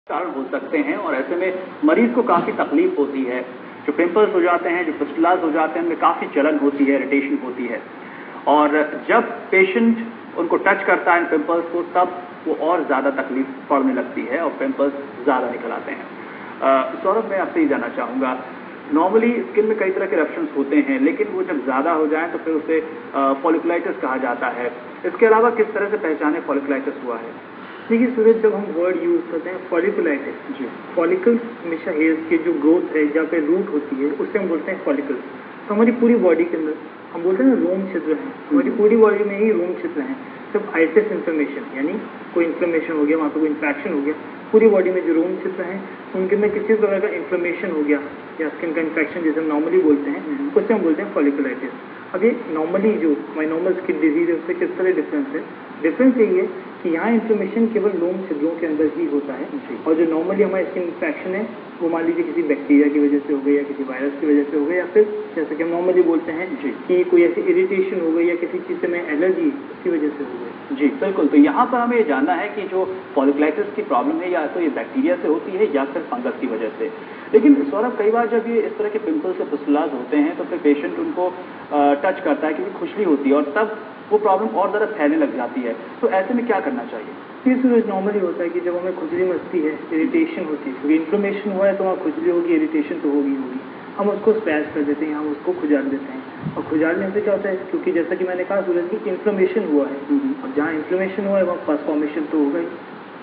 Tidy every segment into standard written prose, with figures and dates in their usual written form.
कारण हो सकते हैं और ऐसे में मरीज को काफी तकलीफ होती है। जो पिंपल्स हो जाते हैं, जो पिस्टुलास हो जाते हैं, उनमें काफी जलन होती है, इरिटेशन होती है और जब पेशेंट उनको टच करता है पिंपल्स को, तब वो और ज्यादा तकलीफ पड़ने लगती है और पिंपल्स ज्यादा निकल आते हैं। सौरभ, मैं आपसे ही जानना चाहूंगा, नॉर्मली स्किन में कई तरह के इरप्शंस होते हैं, लेकिन वो जब ज्यादा हो जाए तो फिर उसे फॉलिकुलाइटिस कहा जाता है। इसके अलावा किस तरह से पहचाने फॉलिकुलाइटिस हुआ है? देखिए सूरज, जब हम वर्ड यूज करते हैं फॉलिकुलाइटिस, जी, फॉलिकल्स हमेशा हेयर्स की जो ग्रोथ है, जहाँ पे रूट होती है, उससे हम बोलते हैं फॉलिकल्स। तो हमारी पूरी बॉडी के अंदर हम बोलते हैं ना रोम छिद्र है, हमारी पूरी बॉडी में ही रोम छिद्र हैं। जब आइटिस इन्फ्लेमेशन यानी कोई इन्फ्लेमेशन हो गया, वहाँ पे कोई इन्फेक्शन हो गया, पूरी बॉडी में जो रोम छिद्र हैं उनके अंदर किसी प्रकार का इन्फ्लेमेशन हो गया या स्किन का इन्फेक्शन जैसे हम नॉर्मली बोलते हैं, उससे हम बोलते हैं फॉलिकुलाइटिस। अभी नॉर्मली जो हमारी नॉर्मल स्किन डिजीज है उससे किस तरह डिफरेंस है? डिफरेंस यही है कि यहाँ इन्फ्लेमेशन केवल लोम छिद्रों के अंदर ही होता है और जो नॉर्मली हमारे स्किन इन्फेक्शन है वो मान लीजिए किसी बैक्टीरिया की वजह से हो गई या किसी वायरस की वजह से हो गई या फिर जैसे कि हम नॉर्मली बोलते हैं कि कोई ऐसी इरिटेशन हो गई या किसी चीज़ से में एलर्जी उसकी वजह से हो गई। जी बिल्कुल। तो यहाँ पर हमें ये जानना है कि जो फॉलिकुलाइटिस की प्रॉब्लम है या तो ये बैक्टीरिया से होती है या फिर फंगस की वजह से। लेकिन सौरभ, कई बार जब ये इस तरह के पिंपल्स या पिस्टुलास होते हैं तो फिर पेशेंट उनको टच करता है क्योंकि खुजली होती है और तब वो प्रॉब्लम और ज़्यादा फैलने लग जाती है। तो ऐसे में क्या करना चाहिए? ये सूरज नॉर्मली होता है कि जब हमें खुजली मचती है, इरिटेशन होती है, क्योंकि इन्फ्लेमेशन हुआ है तो वहाँ खुजली होगी, इरिटेशन तो होगी होगी, हम उसको स्पैच कर देते हैं, हम उसको खुजाल देते हैं। और खुजालने से क्या होता है, क्योंकि जैसा कि मैंने कहा सूरज की इन्फ्लेमेशन हुआ है, अब जहाँ इन्फ्लेमेशन हुआ है वहाँ पस फॉर्मेशन तो होगा ही।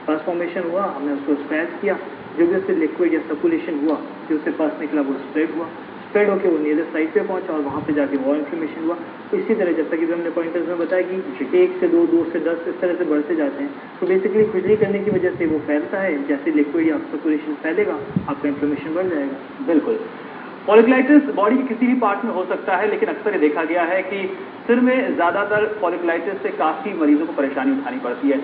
पस फॉर्मेशन हुआ, हमने उसको स्पैच किया, जो भी उससे लिक्विड या सर्कुलेशन हुआ, जो उससे पस निकला वो स्प्रेड हुआ, स्प्रेड होकर वो नियर साइड पे पहुंचा और वहाँ पे जाके और इन्फ्लेमेशन हुआ। तो इसी तरह जैसा कि हमने पॉइंटर्स में बताया कि 1 से 2, 2 से 10 इस तरह से बढ़ते जाते हैं। तो बेसिकली खुजली करने की वजह से वो फैलता है, जैसे लिक्विड या सर्कुलेशन फैलेगा आपका इन्फ्लेमेशन बढ़ जाएगा। बिल्कुल। फॉलिकुलाइटिस बॉडी के किसी भी पार्ट में हो सकता है, लेकिन अक्सर ये देखा गया है कि सिर में ज्यादातर फॉलिकुलाइटिस से काफी मरीजों को परेशानी उठानी पड़ती है।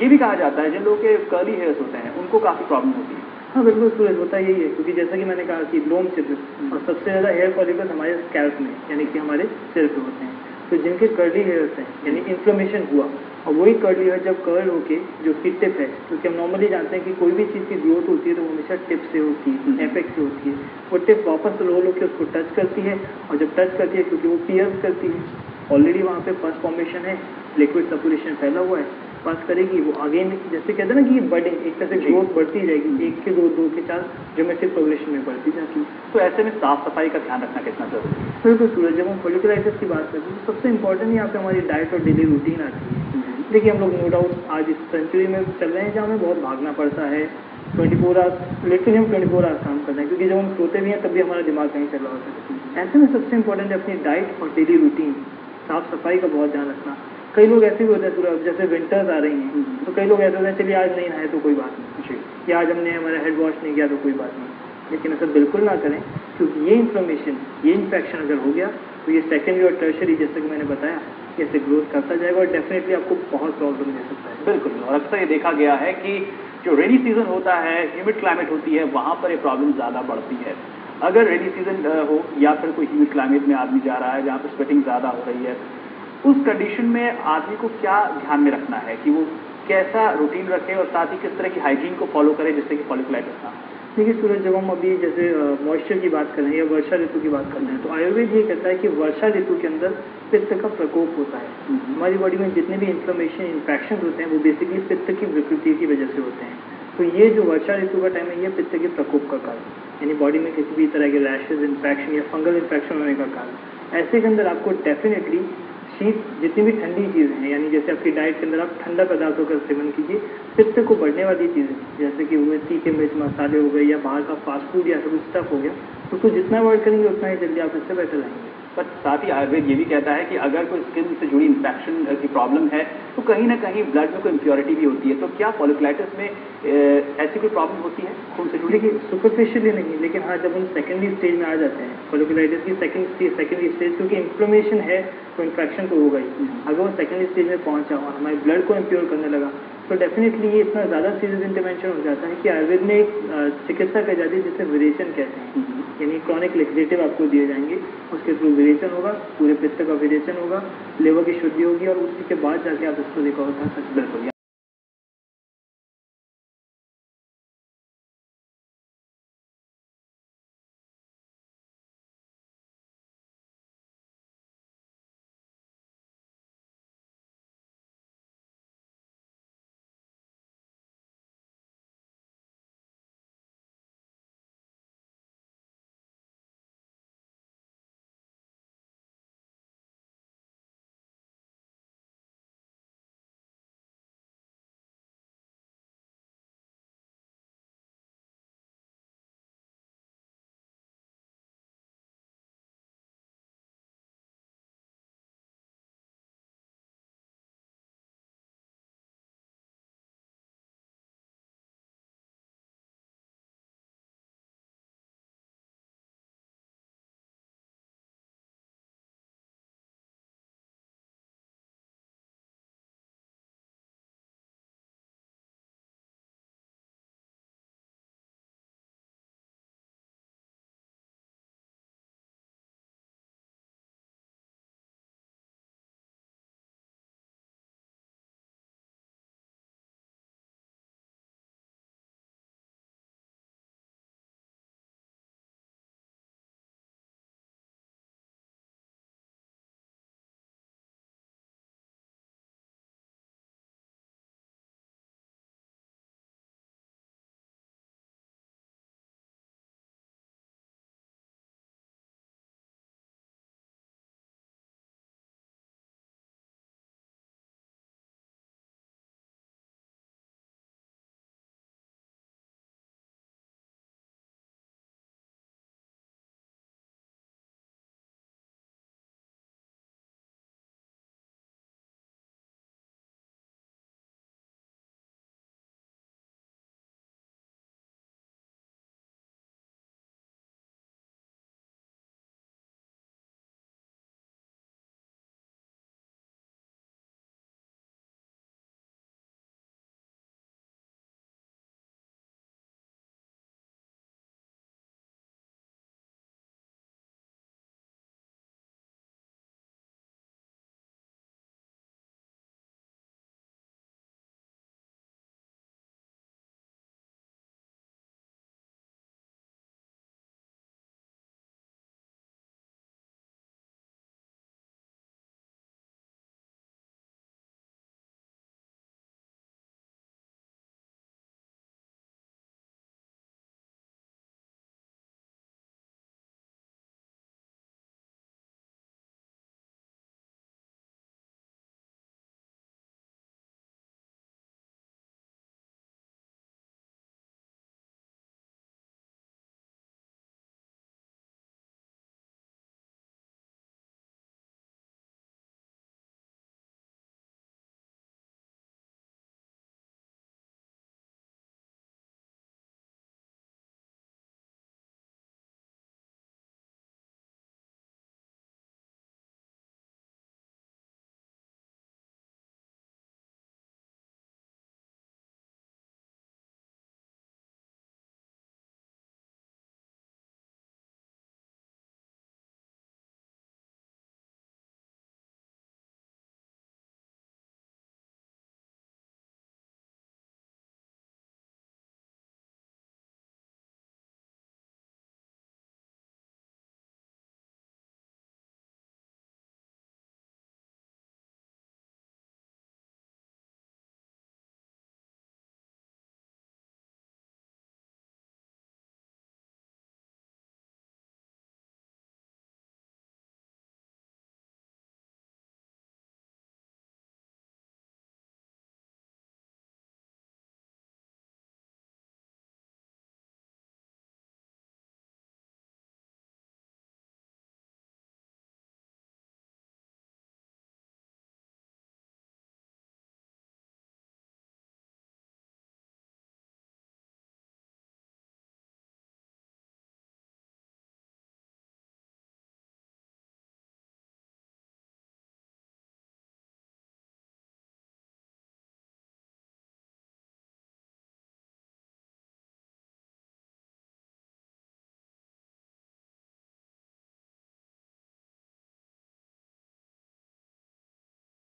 ये भी कहा जाता है जिन लोगों के कर्ली हेयर्स होते हैं उनको काफी प्रॉब्लम होती है। हाँ बिल्कुल सूरज, होता यही है, क्योंकि जैसा कि मैंने कहा कि लोम छिद्र और सबसे ज़्यादा हेयर फॉलिकल्स हमारे स्कैल्प में यानी कि हमारे सिर पे होते हैं। तो जिनके कर्ली हेयर्स हैं यानी इन्फ्लेमेशन हुआ और वही कर्ली हेयर जब कर्ल होके जो उसकी टिप है, क्योंकि हम नॉर्मली जानते हैं कि कोई भी चीज़ की ग्रोथ होती है तो वो हमेशा टिप से होती है, एपेक्स से होती है। वो टिप वापस रोल होकर उसको टच करती है और जब टच करती है क्योंकि वो पियर्स करती है, ऑलरेडी वहाँ पे पस फॉर्मेशन है, लिक्विड सर्कुलेशन फैला हुआ है, पास करेगी वो आगे जैसे कहते हैं ना कि बर्डिंग एक तरह से ग्रोथ बढ़ती जाएगी, 1 के 2, 2 के 4 ज्योमेट्रिक प्रोग्रेशन में बढ़ती जाती है। तो ऐसे में साफ सफाई का ध्यान रखना कितना जरूरी है? बिल्कुल सूरज, जब हम फॉलिकुलाइटिस की बात करते हैं तो सबसे इंपॉर्टेंट यहाँ पे हमारी डाइट और डेली रूटीन आती है। देखिए हम लोग नो डाउट आज इस सेंचुरी में चल रहे हैं जहाँ हमें बहुत भागना पड़ता है, 24 आवर्स लिटरली हम 24 आवर्स काम करते हैं, क्योंकि जब हम सोते भी हैं तब भी हमारा दिमाग कहीं चल रहा होता है। ऐसे में सबसे इंपॉर्टेंट है अपनी डाइट और डेली रूटीन, साफ सफाई का बहुत ध्यान रखना। कई लोग ऐसे भी होते हैं सूरज, जैसे विंटर्स आ रही हैं तो कई लोग ऐसे होते हैं चलिए आज नहीं नहाए तो कोई बात नहीं, या आज हमने हमारा हेड वॉश नहीं किया तो कोई बात नहीं, लेकिन ऐसा बिल्कुल ना करें, क्योंकि ये इन्फ्लेमेशन, ये इन्फेक्शन अगर हो गया तो ये सेकेंडरी और टर्शरी जैसे कि मैंने बताया ऐसे ग्रोथ करता जाएगा और डेफिनेटली आपको बहुत प्रॉब्लम दे सकता है। बिल्कुल। और अक्सर ये देखा गया है कि जो रेनी सीजन होता है, ह्यूमिड क्लाइमेट होती है, वहां पर ये प्रॉब्लम ज्यादा बढ़ती है। अगर रेनी सीजन हो या फिर कोई ह्यूमिड क्लाइमेट में आदमी जा रहा है जहाँ पर स्वेटिंग ज्यादा हो रही है, उस कंडीशन में आदमी को क्या ध्यान में रखना है कि वो कैसा रूटीन रखे और साथ ही किस तरह की हाइजीन को फॉलो करे जिससे कि फॉलिकुलाइटिस ना हो? देखिए सूरज, जब हम अभी जैसे मॉइस्चर की बात कर रहे हैं या वर्षा ऋतु की बात कर रहे हैं तो आयुर्वेद ये कहता है कि वर्षा ऋतु के अंदर पित्त का प्रकोप होता है। हमारी बॉडी में जितने भी इन्फ्लेमेशन इन्फेक्शन होते हैं वो बेसिकली पित्त की विकृति की वजह से होते हैं। तो ये जो वर्षा ऋतु का टाइम है ये पित्त के प्रकोप का कारण, यानी बॉडी में किसी भी तरह के रैशेज इन्फेक्शन या फंगल इन्फेक्शन होने का कारण। ऐसे के अंदर आपको डेफिनेटली शीत जितनी भी ठंडी चीज़ें हैं, यानी जैसे आपकी डाइट के अंदर आप ठंडा पदार्थों का सेवन कीजिए, पित्त को बढ़ने वाली चीज़ें जैसे कि हुए तीखे मिर्च मसाले हो गए या बाहर का फास्ट फूड या सब स्टफ हो गया, उसको जितना अवॉइड करेंगे उतना ही जल्दी आप इससे बेटर आएंगे। पर साथ ही आयुर्वेद ये भी कहता है कि अगर कोई स्किन से जुड़ी इन्फेक्शन की प्रॉब्लम है तो कहीं ना कहीं ब्लड में कोई इम्प्योरिटी भी होती है। तो क्या फॉलिकुलाइटिस में ऐसी कोई प्रॉब्लम होती है खून से जुड़ी? देखिए सुपरफिशियली नहीं, लेकिन हाँ जब हम सेकेंडरी स्टेज में आ जाते हैं फॉलिकुलाइटिस की सेकेंडरी स्टेज, क्योंकि इन्फ्लेमेशन है तो इन्फेक्शन तो होगा ही। अगर वो सेकेंडरी स्टेज में पहुंचा और हमारे ब्लड को इम्प्योर करने लगा तो डेफिनेटली ये इतना ज़्यादा सीरियस इंटरवेंशन हो जाता है कि आयुर्वेद में एक चिकित्सा कही जाती है जिसे विरेचन कहते हैं, यानी क्रॉनिक लेक्सेटिव आपको दिए जाएंगे, उसके थ्रू विरेचन होगा, पूरे पित्त का विरेचन होगा, लिवर की शुद्धि होगी और उसी के बाद जाके आप इसको रिकवर कर सकते हैं।